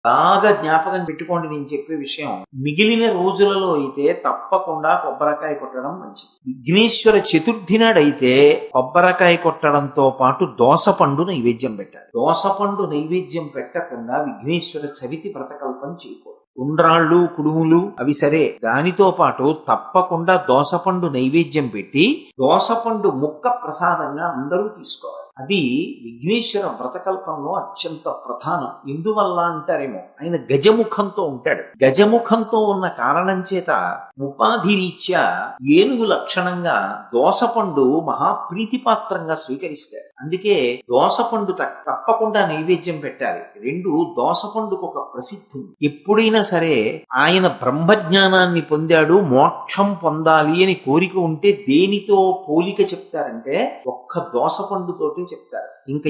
బాగా జ్ఞాపకం పెట్టుకోండి నేను చెప్పే విషయం. మిగిలిన రోజులలో అయితే తప్పకుండా కొబ్బరికాయ కొట్టడం మంచిది. విఘ్నేశ్వర చతుర్థి నాడైతే కొబ్బరికాయ కొట్టడంతో పాటు దోసపండు నైవేద్యం పెట్టాలి. దోసపండు నైవేద్యం పెట్టకుండా విఘ్నేశ్వర చవితి వ్రతకల్పం చేయకూడదు. ఉండ్రాళ్ళు, కుడుములు అవి సరే, దానితో పాటు తప్పకుండా దోసపండు నైవేద్యం పెట్టి దోసపండు ముక్క ప్రసాదంగా అందరూ తీసుకోవాలి. అది విఘ్నేశ్వర వ్రతకల్పంలో అత్యంత ప్రధానం. ఎందువల్ల అంటారేమో, ఆయన గజముఖంతో ఉంటాడు. గజముఖంతో ఉన్న కారణం చేత ఉపాధి రీత్యా ఏనుగు లక్షణంగా దోసపండు మహాప్రీతిపాత్రంగా స్వీకరిస్తాడు. అందుకే దోసపండు తప్పకుండా నైవేద్యం పెట్టాలి. రెండు, దోసపండుకు ఒక ప్రసిద్ధి ఉంది. ఎప్పుడైనా సరే ఆయన బ్రహ్మజ్ఞానాన్ని పొందాడు, మోక్షం పొందాలి అని కోరిక ఉంటే దేనితో పోలిక చెప్తారంటే ఒక్క దోసపండుతోటి చెప్తారు. ఇంకా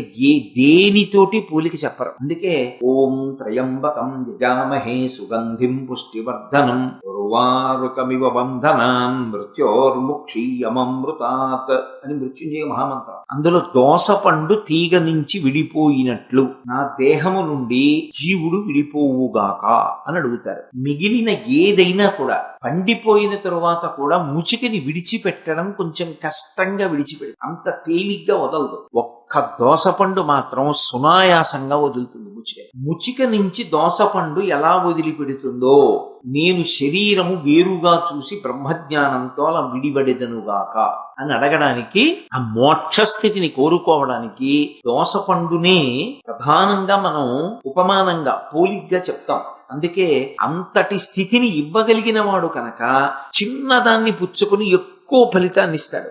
దేనితోటి పోలిక చెప్పరు. అందుకే ఓం త్రయంబకం యజామహే సుగంధిం పుష్టివర్ధనం ఉర్వారుకమివ బంధనాన్ మృత్యోర్ముక్షీయమమృతాత్ అని మృత్యుంజయ మహామంత్రం. అందులో దోసపండు తీగ నుంచి విడిపోయినట్లు నా దేహము నుండి జీవుడు విడిపోవుగాక అని అడుగుతారు. మిగిలిన ఏదైనా కూడా పండిపోయిన తరువాత కూడా ముచికని విడిచిపెట్టడం కొంచెం కష్టంగా విడిచిపెట్టి అంత తేలిగ్గా వదలదు. ఒక్క దోసపండు మాత్రం సునాయాసంగా వదులుతుంది. ముచిక నుంచి దోసపండు ఎలా వదిలిపెడుతుందో నేను శరీరము వేరుగా చూసి బ్రహ్మజ్ఞానంతో అలా విడివడెదనుగాక అని అడగడానికి, ఆ మోక్షస్థితిని కోరుకోవడానికి దోసపండునే ప్రధానంగా మనం ఉపమానంగా పోలిగ్గా చెప్తాం. అందుకే అంతటి స్థితిని ఇవ్వగలిగిన వాడు కనుక చిన్నదాన్ని పుచ్చుకుని ఎక్కువ ఫలితాన్ని ఇస్తాడు.